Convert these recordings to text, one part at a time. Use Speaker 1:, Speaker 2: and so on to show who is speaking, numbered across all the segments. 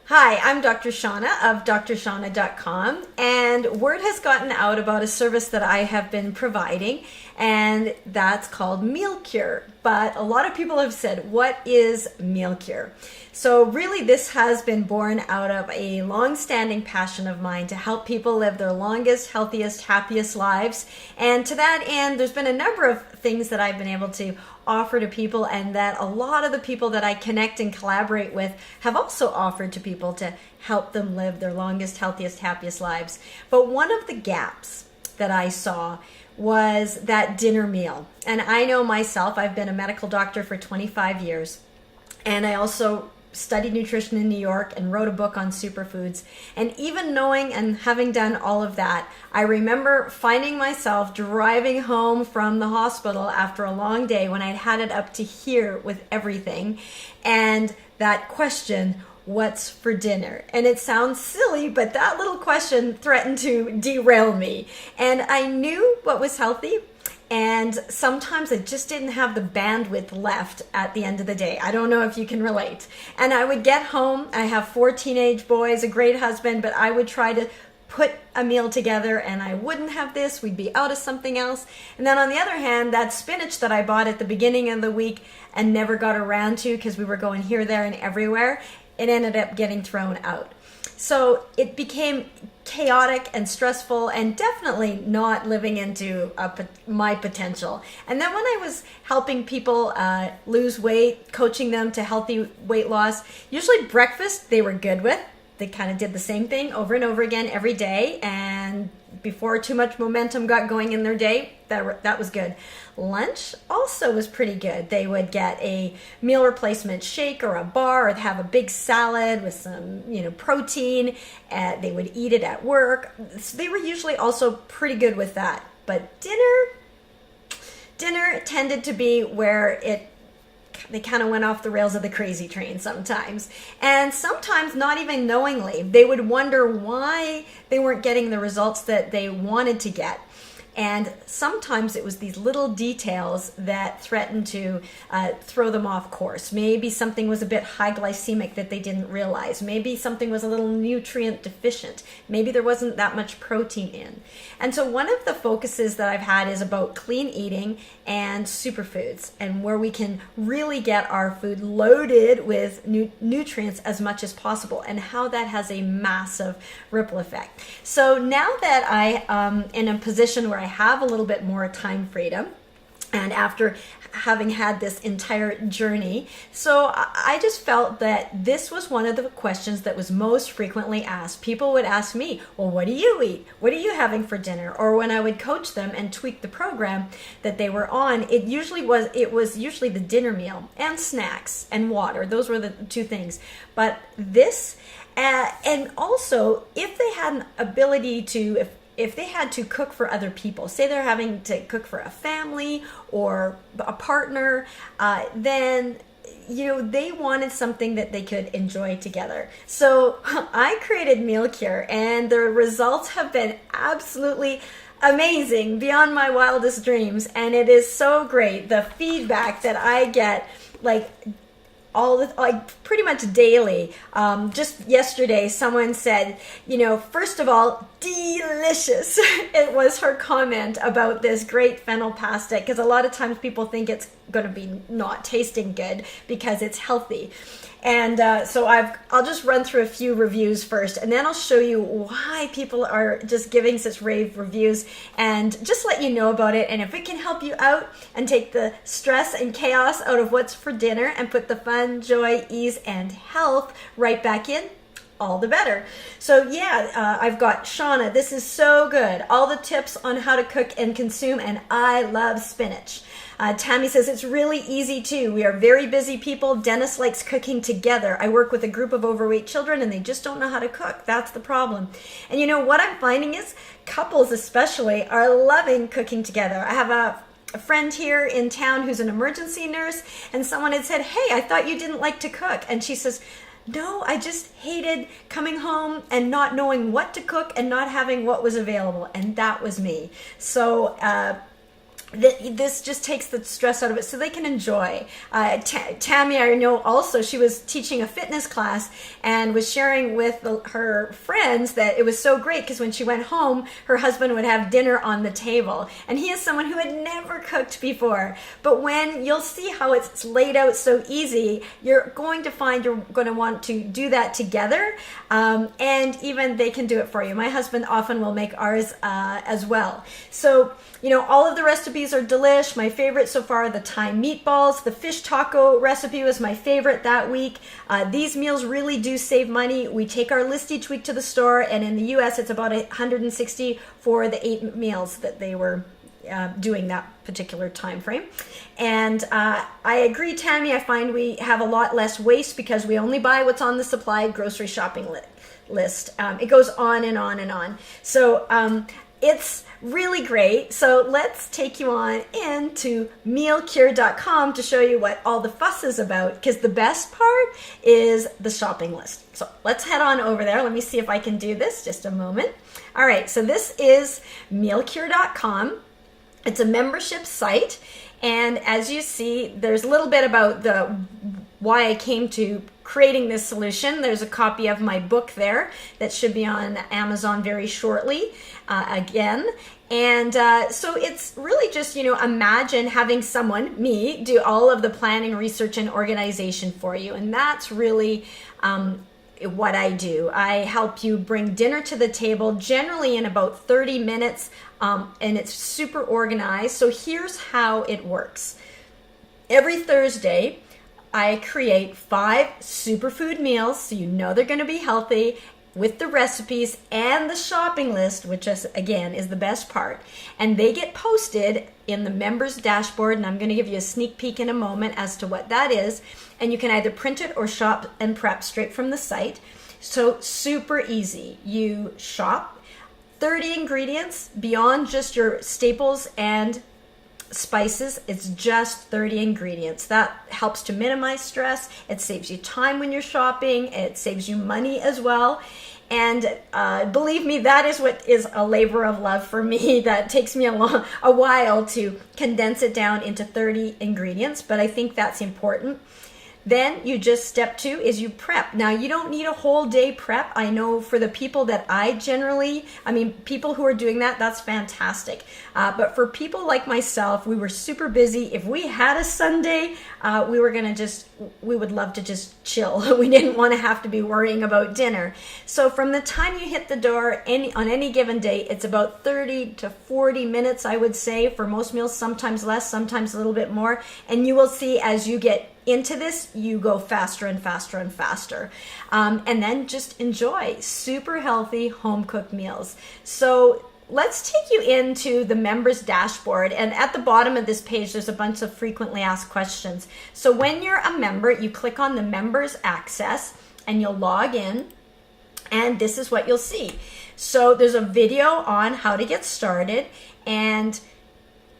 Speaker 1: Hi, I'm Dr. Shaunna of drshaunna.com, and word has gotten out about a service that I have been providing, and that's called Meal Cure. But a lot of people have said, what is Meal Cure? So really this has been born out of a long-standing passion of mine to help people live their longest, healthiest, happiest lives. And to that end, there's been a number of things that I've been able to offer to people, and that a lot of the people that I connect and collaborate with have also offered to people to help them live their longest, healthiest, happiest lives. But one of the gaps that I saw was that dinner meal. And I know myself, I've been a medical doctor for 25 years, and I also studied nutrition in New York and wrote a book on superfoods. And even knowing and having done all of that, I remember finding myself driving home from the hospital after a long day when I'd had it up to here with everything. And that question, what's for dinner? And it sounds silly, but that little question threatened to derail me. And I knew what was healthy, and sometimes I just didn't have the bandwidth left at the end of the day. I don't know if you can relate. And I would get home, I have 4 teenage boys, a great husband, but I would try to put a meal together and I wouldn't have this, we'd be out of something else. And then on the other hand, that spinach that I bought at the beginning of the week and never got around to because we were going here, there, and everywhere, it ended up getting thrown out. So it became chaotic and stressful and definitely not living into my potential. And then when I was helping people lose weight, coaching them to healthy weight loss, usually breakfast they were good with. They kind of did the same thing over and over again every day, and before too much momentum got going in their day, that was good. Lunch also was pretty good. They would get a meal replacement shake or a bar, or have a big salad with some, protein. They would eat it at work. So they were usually also pretty good with that. But dinner tended to be where they kind of went off the rails of the crazy train sometimes. And sometimes not even knowingly, they would wonder why they weren't getting the results that they wanted to get. And sometimes it was these little details that threatened to throw them off course. Maybe something was a bit high glycemic that they didn't realize. Maybe something was a little nutrient deficient. Maybe there wasn't that much protein in. And so one of the focuses that I've had is about clean eating and superfoods, and where we can really get our food loaded with nutrients as much as possible, and how that has a massive ripple effect. So now that I am in a position where I have a little bit more time freedom, and after having had this entire journey, so I just felt that this was one of the questions that was most frequently asked. People would ask me, well, what do you eat? What are you having for dinner? Or when I would coach them and tweak the program that they were on, it was usually the dinner meal and snacks and water. Those were the 2 things. But this, and also if they had an ability to, if they had to cook for other people, say they're having to cook for a family or a partner, then they wanted something that they could enjoy together. So I created Meal Cure, and the results have been absolutely amazing, beyond my wildest dreams. And it is so great, the feedback that I get, pretty much daily. Just yesterday, someone said, first of all, delicious. It was her comment about this great fennel pasta, because a lot of times people think it's going to be not tasting good because it's healthy. And so I'll just run through a few reviews first, and then I'll show you why people are just giving such rave reviews, and just let you know about it. And if it can help you out and take the stress and chaos out of what's for dinner and put the fun, joy, ease, and health right back in, all the better. So I've got Shaunna. This is so good. All the tips on how to cook and consume, and I love spinach. Tammy says it's really easy too. We are very busy people. Dennis likes cooking together. I work with a group of overweight children and they just don't know how to cook. That's the problem. And what I'm finding is couples especially are loving cooking together. I have a friend here in town who's an emergency nurse, and someone had said, hey, I thought you didn't like to cook. And she says, no, I just hated coming home and not knowing what to cook and not having what was available. And that was me. So this just takes the stress out of it so they can enjoy. Tammy, I know also, she was teaching a fitness class and was sharing with her friends that it was so great because when she went home, her husband would have dinner on the table. And he is someone who had never cooked before. But when you'll see how it's laid out so easy, you're going to find you're going to want to do that together. And even they can do it for you. My husband often will make ours as well. So, all of the recipes are delish. My favorite so far are the Thai meatballs. The fish taco recipe was my favorite that week. These meals really do save money. We take our list each week to the store, and in the US it's about $160 for the 8 meals that they were doing that particular time frame. And I agree, Tammy, I find we have a lot less waste because we only buy what's on the supplied grocery shopping list. It goes on and on and on. So it's really great. So let's take you on into mealcure.com to show you what all the fuss is about, because the best part is the shopping list. So let's head on over there. Let me see if I can do this. Just a moment. All right, so this is mealcure.com. It's a membership site, and as you see, there's a little bit about why I came to creating this solution. There's a copy of my book there that should be on Amazon very shortly again. And so it's really just, imagine having someone, me, do all of the planning, research, and organization for you. And that's really what I do. I help you bring dinner to the table generally in about 30 minutes, and it's super organized. So here's how it works. Every Thursday, I create 5 superfood meals, so they're going to be healthy, with the recipes and the shopping list, which is, again, is the best part. And they get posted in the members dashboard, and I'm going to give you a sneak peek in a moment as to what that is. And you can either print it or shop and prep straight from the site. So super easy. You shop 30 ingredients beyond just your staples and spices. It's just 30 ingredients. That helps to minimize stress. It saves you time when you're shopping. It saves you money as well. And believe me, that is what is a labor of love for me. That takes me a while to condense it down into 30 ingredients, but I think that's important. Then step 2 is you prep. Now, you don't need a whole day prep. I know for the people that people who are doing that, that's fantastic. But for people like myself, we were super busy. If we had a Sunday, we would love to just chill. We didn't want to have to be worrying about dinner. So from the time you hit the door on any given day, it's about 30 to 40 minutes, I would say, for most meals, sometimes less, sometimes a little bit more. And you will see as you get into this, you go faster and faster and faster. And then just enjoy super healthy home cooked meals. So let's take you into the members dashboard. And at the bottom of this page, there's a bunch of frequently asked questions. So when you're a member, you click on the members access and you'll log in. And this is what you'll see. So there's a video on how to get started, and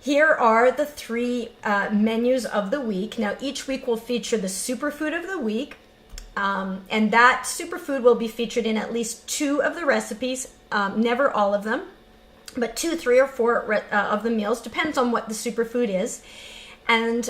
Speaker 1: here are the 3 menus of the week. Now, each week will feature the superfood of the week, and that superfood will be featured in at least 2 of the recipes, never all of them, but 2, 3, or 4 of the meals, depends on what the superfood is. And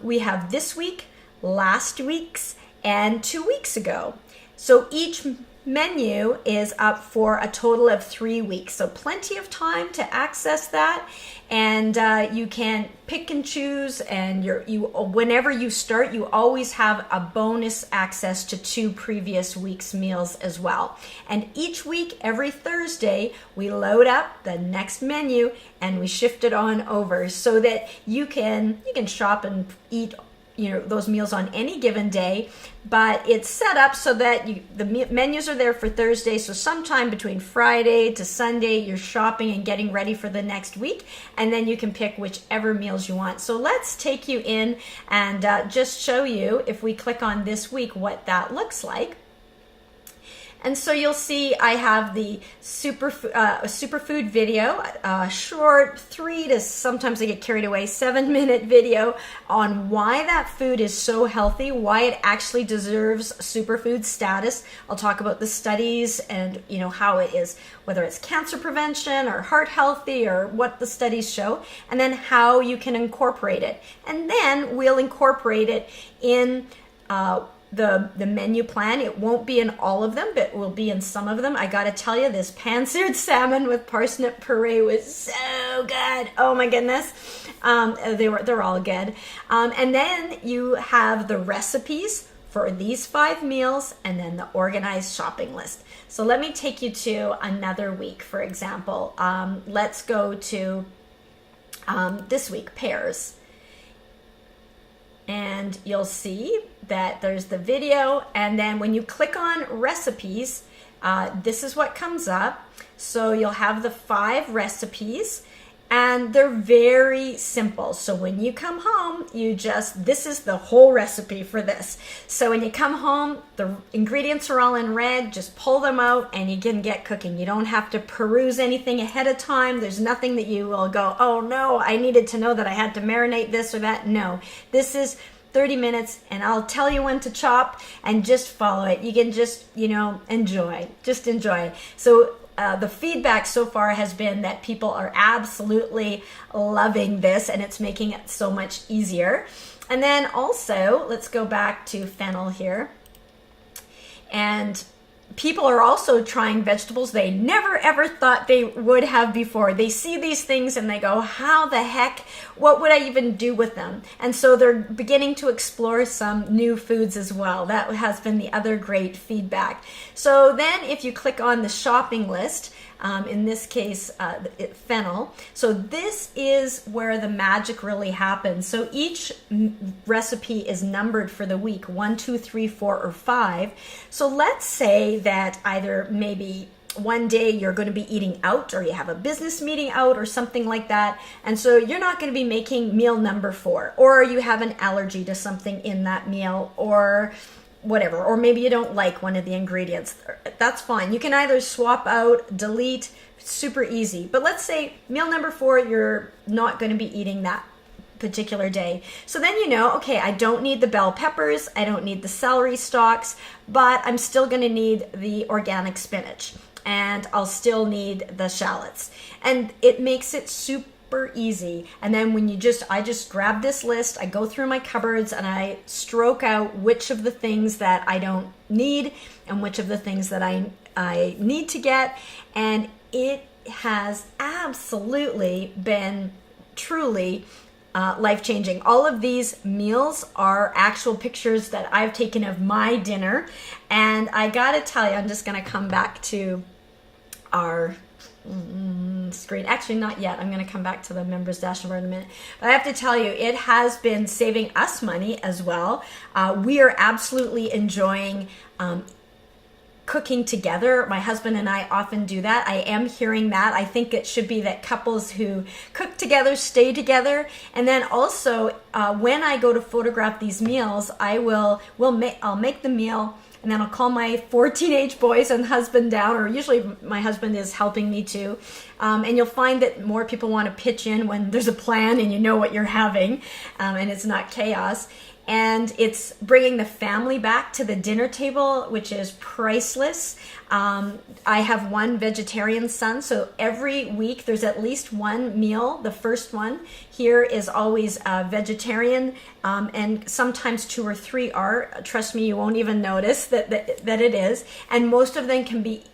Speaker 1: we have this week, last week's, and 2 weeks ago. So each menu is up for a total of 3 weeks, so plenty of time to access that. And you can pick and choose, and whenever you start, you always have a bonus access to 2 previous week's meals as well. And each week, every Thursday, we load up the next menu and we shift it on over so that you can shop and eat those meals on any given day, but it's set up so that the menus are there for Thursday. So sometime between Friday to Sunday, you're shopping and getting ready for the next week, and then you can pick whichever meals you want. So let's take you in and just show you, if we click on this week, what that looks like. And so you'll see I have the superfood video, short 3 to, sometimes I get carried away, 7-minute video on why that food is so healthy, why it actually deserves superfood status. I'll talk about the studies and how it is, whether it's cancer prevention or heart healthy or what the studies show, and then how you can incorporate it. And then we'll incorporate it in the menu plan. It won't be in all of them, but it will be in some of them. I gotta tell you, this pan-seared salmon with parsnip puree was so good. Oh my goodness. They're all good. And then you have the recipes for these 5 meals and then the organized shopping list. So let me take you to another week, for example. Let's go to this week, pears. And you'll see that there's the video, and then when you click on recipes, this is what comes up. So you'll have the 5 recipes, and they're very simple. So when you come home, this is the whole recipe for this. So when you come home, the ingredients are all in red, just pull them out and you can get cooking. You don't have to peruse anything ahead of time. There's nothing that you will go, oh no, I needed to know that I had to marinate this or that. No, this is 30 minutes and I'll tell you when to chop, and just follow it. You can just, enjoy. So the feedback so far has been that people are absolutely loving this, and it's making it so much easier. And then also, let's go back to fennel here. And people are also trying vegetables they never ever thought they would have before. They see these things and they go, how the heck, what would I even do with them? And so they're beginning to explore some new foods as well. That has been the other great feedback. So then if you click on the shopping list, in this case, fennel. So this is where the magic really happens. So each recipe is numbered for the week, 1, 2, 3, 4, or 5. So let's say that either maybe one day you're going to be eating out, or you have a business meeting out or something like that. And so you're not going to be making meal number 4, or you have an allergy to something in that meal, or whatever, or maybe you don't like one of the ingredients. That's fine. You can either swap out, delete, super easy. But let's say meal number 4, you're not going to be eating that particular day. So then okay, I don't need the bell peppers, I don't need the celery stalks, but I'm still going to need the organic spinach, and I'll still need the shallots. And it makes it super easy. And then when I just grab this list, I go through my cupboards and I stroke out which of the things that I don't need and which of the things that I need to get. And it has absolutely been truly life-changing. All of these meals are actual pictures that I've taken of my dinner. And I gotta tell you, I'm just gonna come back to our screen. Actually, not yet. I'm going to come back to the members dashboard in a minute. But I have to tell you, it has been saving us money as well. We are absolutely enjoying cooking together. My husband and I often do that. I am hearing that. I think it should be that couples who cook together stay together. And then also, when I go to photograph these meals, I'll make the meal, and then I'll call my 4 teenage boys and husband down, or usually my husband is helping me too. And you'll find that more people want to pitch in when there's a plan and you know what you're having, and it's not chaos. And it's bringing the family back to the dinner table, which is priceless. I have one vegetarian son, so every week there's at least one meal. The first one here is always vegetarian, and sometimes 2 or 3 are. Trust me, you won't even notice that it is. And most of them can be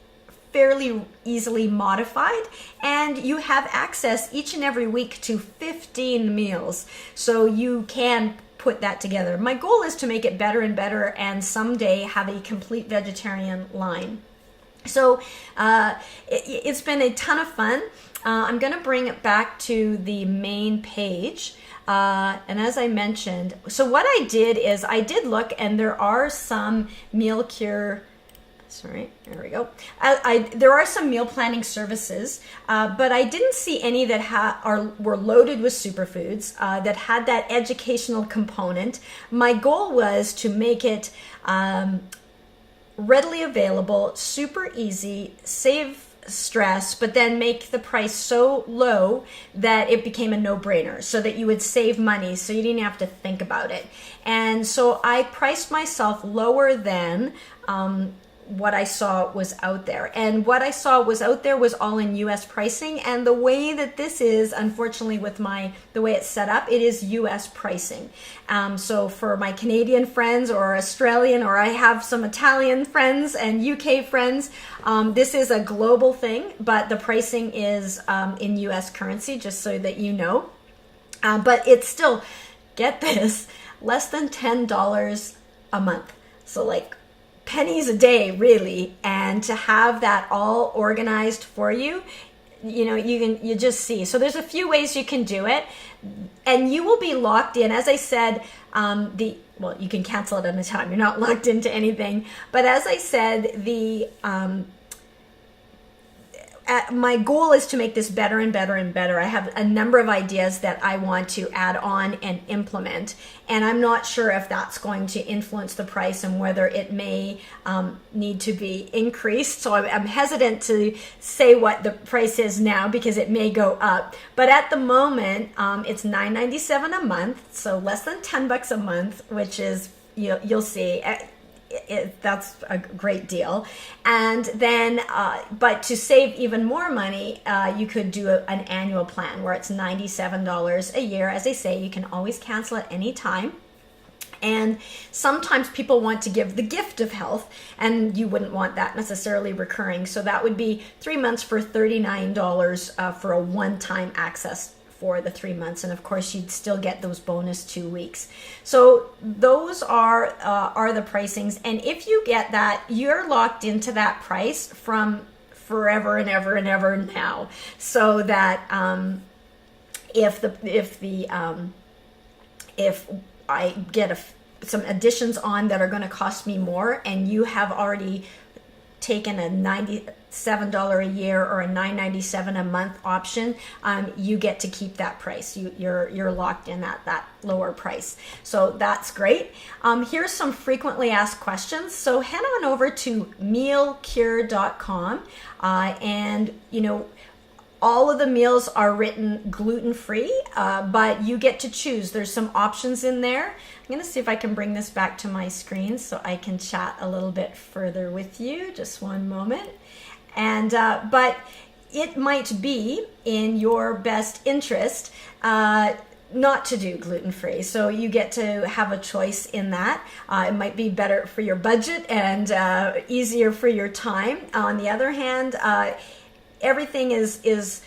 Speaker 1: fairly easily modified, and you have access each and every week to 15 meals. So you can put that together. My goal is to make it better and better, and someday have a complete vegetarian line. So it's been a ton of fun. I'm going to bring it back to the main page. And as I mentioned, so what I did is I did look, and there are some meal cure. Sorry, there we go. There are some meal planning services, but I didn't see any that were loaded with superfoods, that had that educational component. My goal was to make it readily available, super easy, save stress, but then make the price so low that it became a no-brainer, so that you would save money, so you didn't have to think about it. And so I priced myself lower than what I saw was out there. And what I saw was out there was all in US pricing. And the way that this is, unfortunately, with the way it's set up, it is US pricing. So for my Canadian friends or Australian, or I have some Italian friends and UK friends, this is a global thing, but the pricing is in US currency, just so that you know. But it's still, get this, less than $10 a month. So like pennies a day, really. And to have that all organized for you, you just see. So there's a few ways you can do it, and you will be locked in. As I said, you can cancel it any time. You're not locked into anything. But as I said, my goal is to make this better and better and better. I have a number of ideas that I want to add on and implement, and I'm not sure if that's going to influence the price and whether it may need to be increased. So I'm hesitant to say what the price is now, because it may go up. But at the moment, it's $9.97 a month, so less than $10 a month, which is, you'll see. That's a great deal. And then but to save even more money, you could do an annual plan where it's $97 a year. As I say, you can always cancel at any time. And sometimes people want to give the gift of health, and you wouldn't want that necessarily recurring. So that would be 3 months for $39 for a one-time access for the 3 months, and of course you'd still get those bonus 2 weeks. So those are the pricings, and if you get that, you're locked into that price from forever and ever and ever now. So that if I get some additions on that are going to cost me more, and you have already taken a $97 a year or a $9.97 a month option, you get to keep that price. You're locked in at that lower price. So that's great. Here's some frequently asked questions. So head on over to mealcure.com, and all of the meals are written gluten-free, but you get to choose. There's some options in there. I'm going to see if I can bring this back to my screen so I can chat a little bit further with you. Just one moment. And but it might be in your best interest not to do gluten-free. So you get to have a choice in that. It might be better for your budget and easier for your time. On the other hand, everything is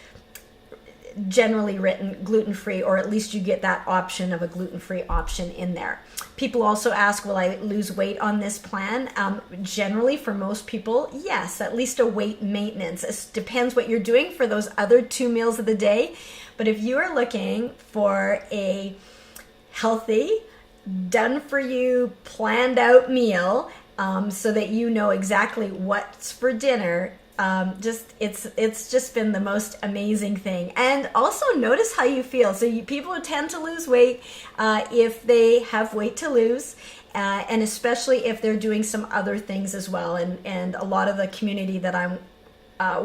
Speaker 1: generally written gluten-free, or at least you get that option of a gluten-free option in there. People also ask, will I lose weight on this plan? Generally, for most people, yes, at least a weight maintenance. It depends what you're doing for those other 2 meals of the day. But if you are looking for a healthy, done for you, planned out meal, so that you know exactly what's for dinner, it's just been the most amazing thing. And also notice how you feel. So people tend to lose weight if they have weight to lose, and especially if they're doing some other things as well. And a lot of the community that I'm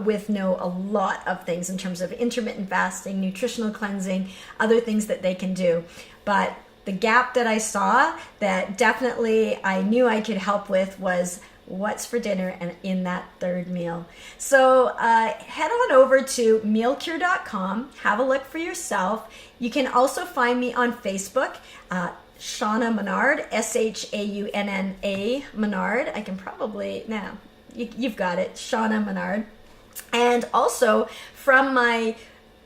Speaker 1: with know a lot of things in terms of intermittent fasting, nutritional cleansing, other things that they can do. But the gap that I saw that definitely I knew I could help with was what's for dinner and in that third meal. So head on over to mealcure.com, have a look for yourself. You can also find me on Facebook, Shaunna Menard, Shaunna Menard. I can probably, now you've got it, Shaunna Menard. And also from my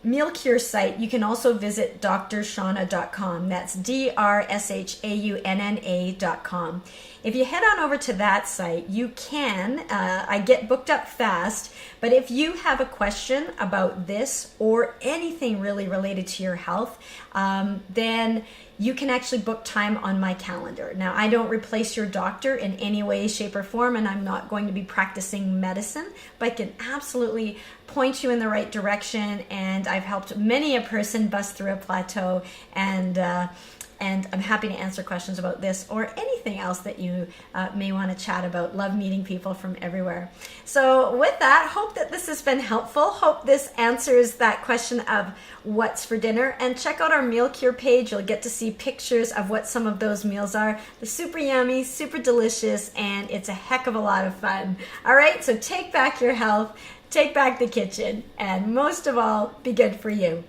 Speaker 1: Meal Cure site, you can also visit drshaunna.com. That's DRSHAUNNA.com. If you head on over to that site, you can, I get booked up fast, but if you have a question about this or anything really related to your health, then you can actually book time on my calendar. Now, I don't replace your doctor in any way, shape, or form, and I'm not going to be practicing medicine, but I can absolutely point you in the right direction, and I've helped many a person bust through a plateau and And I'm happy to answer questions about this or anything else that you may want to chat about. Love meeting people from everywhere. So with that, hope that this has been helpful. Hope this answers that question of what's for dinner. And check out our meal cure page. You'll get to see pictures of what some of those meals are. They're super yummy, super delicious, and it's a heck of a lot of fun. All right, so take back your health, take back the kitchen, and most of all, be good for you.